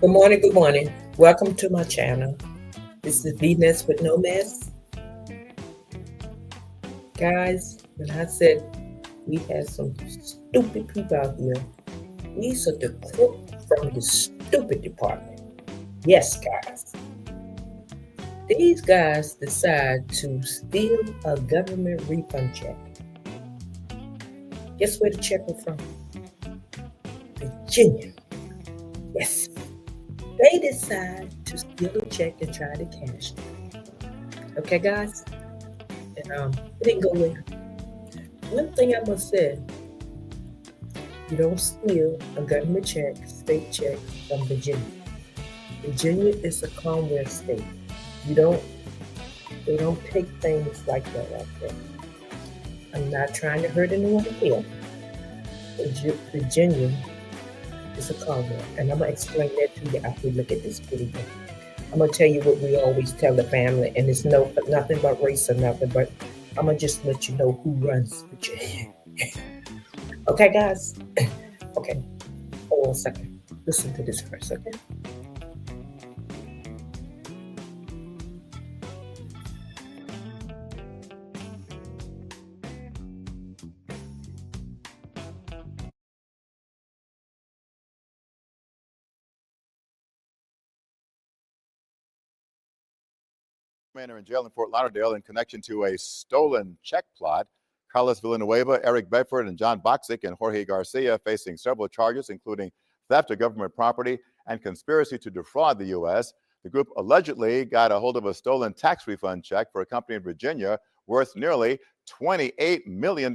Good morning, good morning. Welcome to my channel. This is Venus with No Mess. Guys, when I said we had some stupid people out here, these are the crook from the stupid department. Yes, guys. These guys decide to steal a government refund check. Guess where the check was from? Virginia. Yes. They decide to steal a check and try to cash it. Okay, guys? And it didn't go well. One thing I must say, you don't steal a government check, state check from Virginia. Virginia is a Commonwealth state. They don't take things like that out there. I'm not trying to hurt anyone here. Virginia is a Commonwealth, and I'm gonna explain that to you after we look at this video. I'm gonna tell you what we always tell the family, and it's nothing about race or nothing, but I'm gonna just let you know who runs Virginia. Okay, guys? Okay, hold on a second. Listen to this first, okay? Men are in jail in Fort Lauderdale in connection to a stolen check plot. Carlos Villanueva, Eric Bedford, and John Boxic and Jorge Garcia facing several charges, including theft of government property and conspiracy to defraud the U.S. The group allegedly got a hold of a stolen tax refund check for a company in Virginia worth nearly $28 million.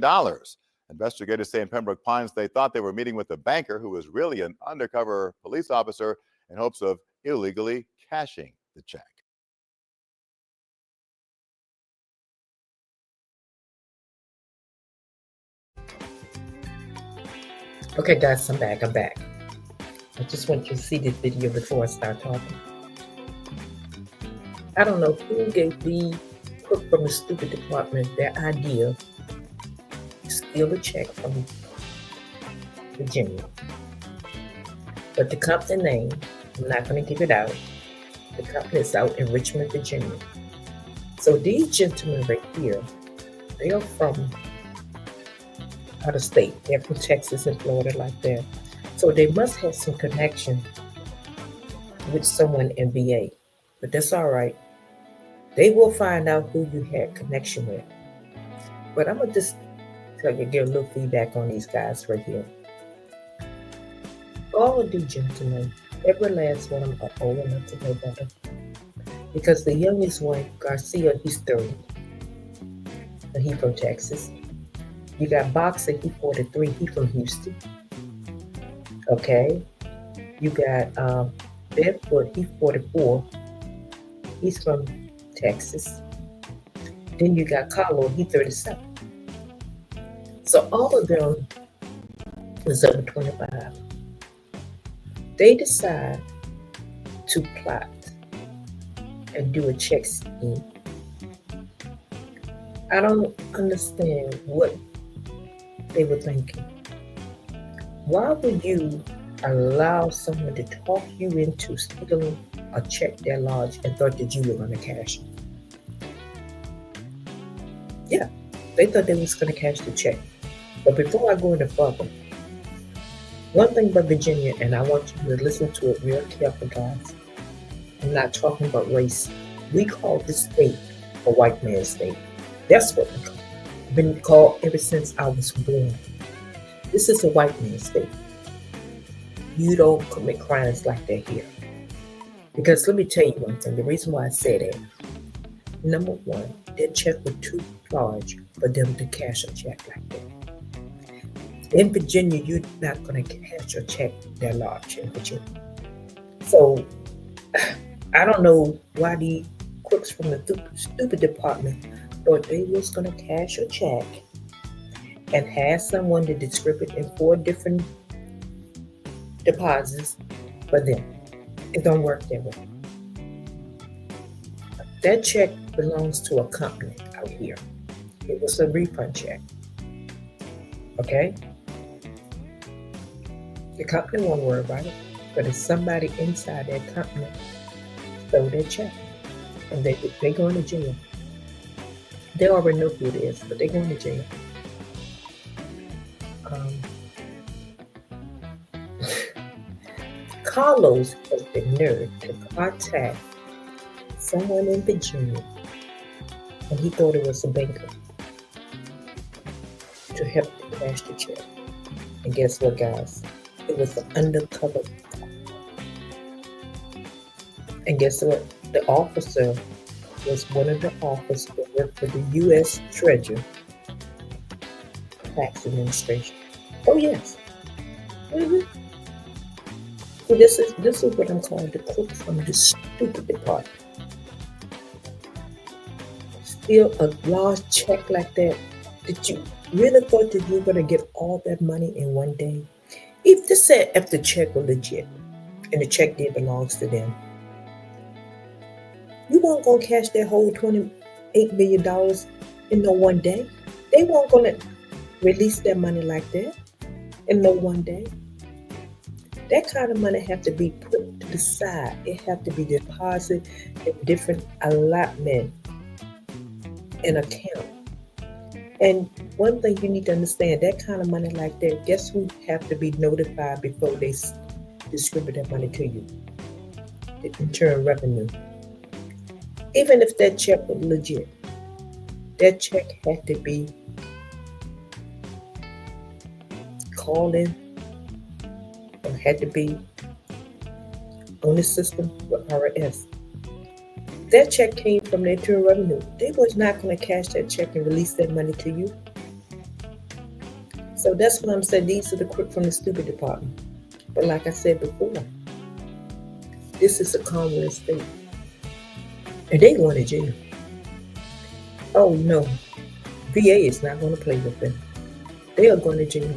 Investigators say in Pembroke Pines they thought they were meeting with a banker who was really an undercover police officer in hopes of illegally cashing the check. Okay, guys, I'm back. I just want you to see this video before I start talking. I don't know who gave the crook from the stupid department their idea to steal a check from Virginia. But the company name, I'm not going to give it out. The company is out in Richmond, Virginia. So these gentlemen right here, they are from out of state. They're from Texas and Florida like that. So they must have some connection with someone in VA. But that's all right. They will find out who you had connection with. But I'm going to just tell you, give a little feedback on these guys right here. All of these gentlemen, every last one of them are old enough to know better. Because the youngest one, Garcia, he's 30. And he's from Texas. You got Boxer, he's 43, he's from Houston. Okay. You got Bedford, he's 44. He's from Texas. Then you got Carlos, he's 37. So all of them is over 25. They decide to plot and do a check scheme. I don't understand what they were thinking. Why would you allow someone to talk you into stealing a check that large and thought that you were going to cash it? Yeah, they thought they was going to cash the check. But before I go any further, one thing about Virginia, and I want you to listen to it real careful, guys. I'm not talking about race. We call this state a white man's state. That's what we call it. Been called ever since I was born. This is a white man's state. You don't commit crimes like that here. Because let me tell you one thing, the reason why I say that, number one, that check was too large for them to cash a check like that. In Virginia, you're not going to cash a check that large in Virginia. So, I don't know why the crooks from the stupid department thought they was going to cash a check and have someone to distribute in 4 different deposits for them. It don't work that way. That check belongs to a company out here. It was a refund check. Okay? The company won't worry about it. But if somebody inside that company stole their check, and they going to jail. They already know who it is, but they're going to jail. Um, Carlos has the nerve to contact someone in Virginia, and he thought it was a banker, to help to cash the check. And guess what, guys? It was an undercover. And guess what? The officer was one of the officers that worked for the U.S. Treasury Tax Administration. Oh yes. Mm-hmm. So this is what I'm calling the crook from the stupid department. Steal a large check like that. Did you really thought that you were gonna get all that money in one day? If the check was legit and the check did belongs to them, you weren't gonna cash that whole $28 million in no one day. They weren't gonna release that money like that in no one day. That kind of money have to be put to the side. It have to be deposited in different allotment and account. And one thing you need to understand, that kind of money like that, guess who have to be notified before they distribute that money to you? The Internal Revenue. Even if that check was legit, that check had to be called in or had to be on the system with RS. That check came from the Internal Revenue. They was not going to cash that check and release that money to you. So that's what I'm saying. These are the crook from the stupid department. But like I said before, this is a Commonwealth state. And they going to jail. Oh no, VA is not going to play with them. They are going to jail.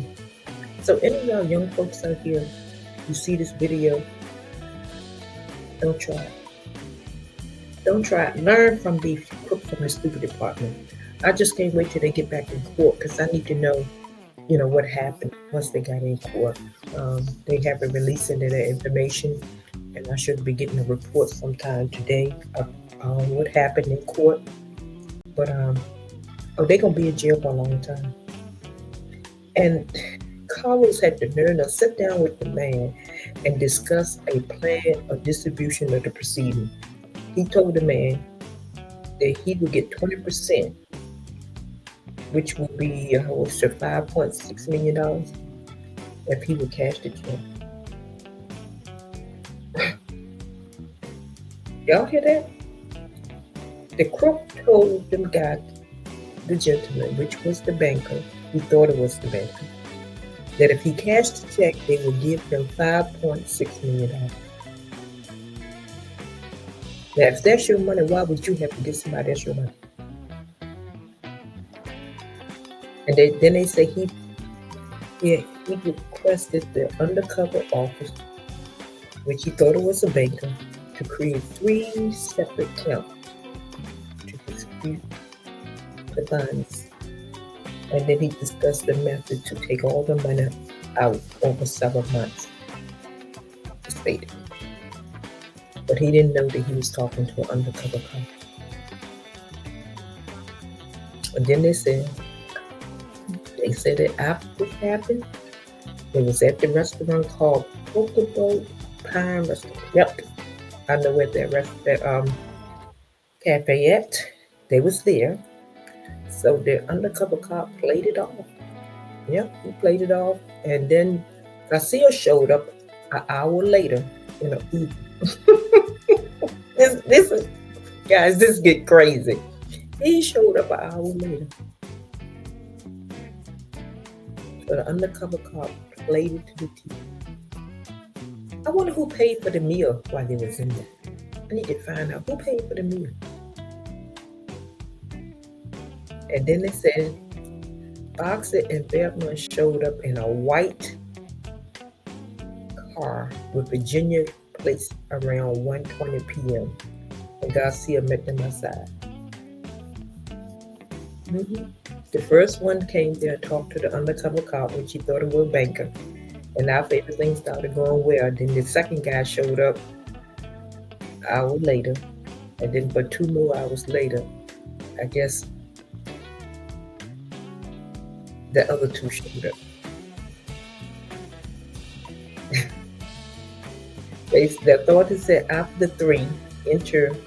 So any of y'all young folks out here, you see this video, don't try it. Don't try it. Learn from the crook from the stupid department. I just can't wait till they get back in court because I need to know, what happened once they got in court. They haven't released any of their information, and I should be getting a report sometime today on what happened in court. But they're gonna be in jail for a long time. And Carlos had the nerve to sit down with the man and discuss a plan of distribution of the proceeding. He told the man that he would get 20%, which would be $5.6 million if he would cash the check. Y'all hear that? The crook told them guy, the gentleman, which was the banker, who thought it was the banker, that if he cashed the check, they would give him $5.6 million. Now, if that's your money, why would you have to give somebody else your money? And then they say he requested the undercover office, which he thought it was a banker, to create 3 separate counts to dispute the funds. And then he discussed the method to take all the money out over several months. Stated. But he didn't know that he was talking to an undercover cop. And then they said that after this happened, it was at the restaurant called Pembroke Pines restaurant. Yep, I know where that cafe at. They was there. So the undercover cop played it off. Yep, he played it off. And then Garcia showed up an hour later in an Uber. This is, guys, this get crazy. He showed up an hour later. So the undercover cop played it to the TV. I wonder who paid for the meal while they was in there. I need to find out who paid for the meal. And then they said Boxer and Beltman showed up in a white car with Virginia plates around 1:20 p.m. and Garcia met them outside. The first one came there, talked to the undercover cop, which he thought it was a banker. And after everything started going well, then the second guy showed up an hour later. And then but 2 more hours later, I guess the other two showed up. The authorities said after the three entered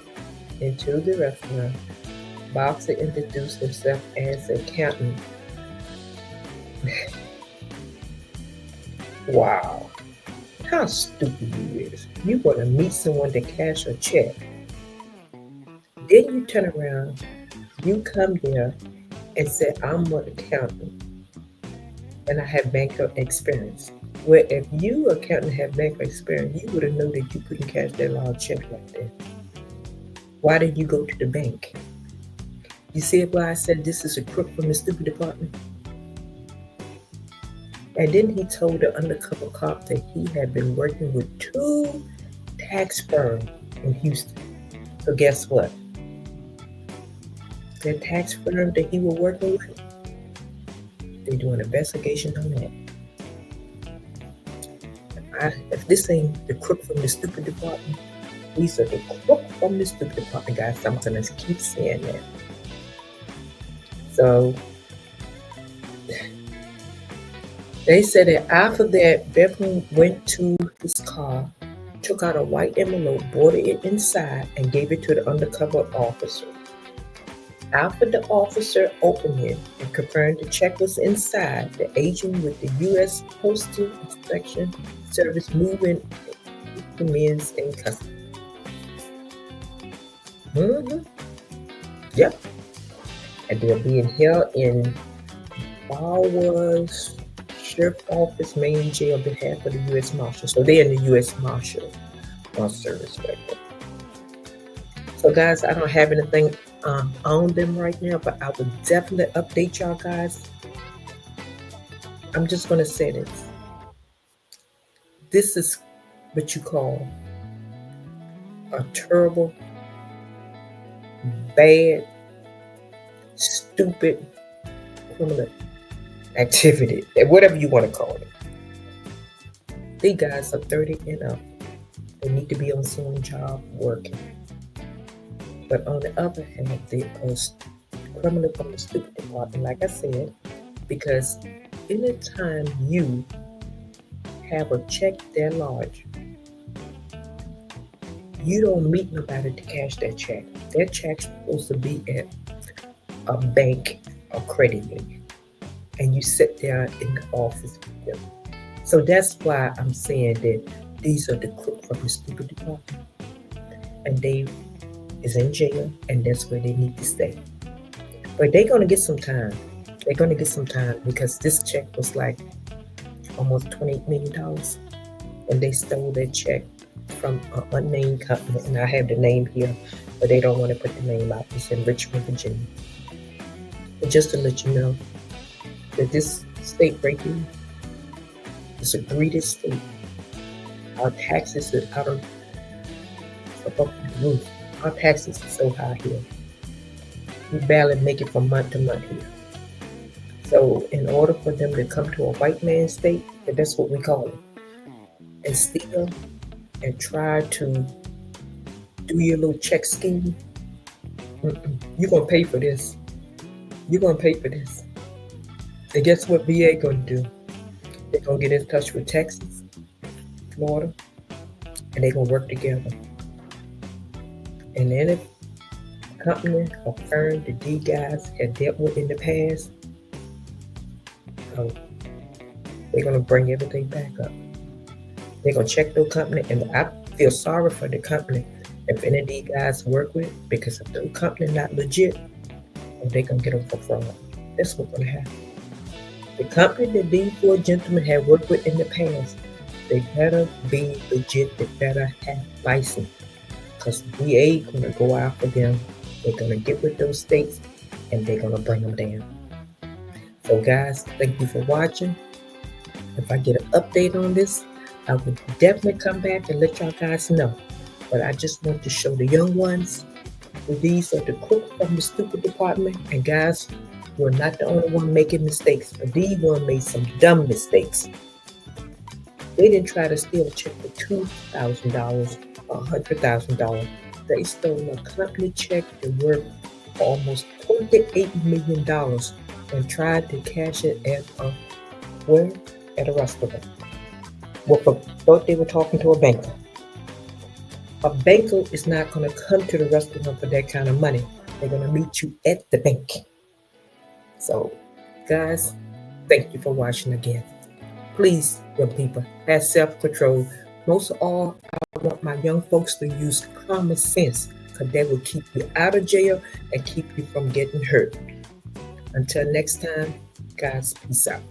into the restaurant, Boxer introduced himself as an accountant. Wow, how stupid you is. You want to meet someone to cash a check. Then you turn around, you come there and say, I'm an accountant and I have banker experience. Well, if you accountant have banker experience, you would have known that you couldn't cash that large check like that. Why did you go to the bank? You see why I said this is a crook from the stupid department? And then he told the undercover cop that he had been working with 2 tax firms in Houston. So guess what? The tax firm that he was working with, they're doing an investigation on that. If this ain't the crook from the stupid department, these are the crook from the stupid department, guys. I'm gonna keep saying that. So they said that after that, Bevan went to his car, took out a white envelope, boarded it inside, and gave it to the undercover officer. After the officer opened it and confirmed the check was inside, the agent with the U.S. Postal Inspection Service moved in documents in custody. Yep. And they're being held in Bowers Sheriff Office, main jail, on behalf of the U.S. Marshal. So they're in the U.S. Marshal Service right there. So guys, I don't have anything on them right now, but I will definitely update y'all guys. I'm just going to say this. This is what you call a terrible, bad, stupid criminal activity, whatever you want to call it. These guys are 30 and up. They need to be on some job working. But on the other hand, they are criminal from the stupid department, like I said, because anytime you have a check that large, you don't meet nobody to cash that check. That check's supposed to be at a bank or credit union, and you sit there in the office with them. So that's why I'm saying that these are the crooks from the stupid department, and they is in jail, and that's where they need to stay. But they're gonna get some time. They're gonna get some time because this check was like almost $28 million, and they stole that check from an unnamed company. And I have the name here, but they don't want to put the name out. It's in Richmond, Virginia. But just to let you know that this state right here is a greedy state. Our taxes are out of above the roof. Our taxes are so high here. We barely make it from month to month here. So in order for them to come to a white man's state, and that's what we call it, and steal and try to do your little check scheme, you're going to pay for this. You're going to pay for this. And guess what VA going to do? They're going to get in touch with Texas, Florida, and they're going to work together. And then if company or firm that these guys have dealt with in the past, they're going to bring everything back up. They're going to check the company, and I feel sorry for the company if any of these guys work with, because if the company not legit, they're going to get them for fraud. That's what's going to happen. The company that these 4 gentlemen have worked with in the past, they better be legit. They better have license, because VA going to go after them. They're going to get with those states, and they're going to bring them down. So guys, thank you for watching. If I get an update on this, I will definitely come back and let y'all guys know. But I just want to show the young ones that these are the crooks from the stupid department. And guys, you're not the only one making mistakes, but these ones made some dumb mistakes. They didn't try to steal a check for $2,000 or $100,000. They stole a company check that worth almost $28 million and tried to cash it at a restaurant. Well, thought they were talking to a banker. A banker is not going to come to the restaurant for that kind of money. They're going to meet you at the bank. So, guys, thank you for watching again. Please, young people, have self-control. Most of all, I want my young folks to use common sense because that will keep you out of jail and keep you from getting hurt. Until next time, guys, peace out.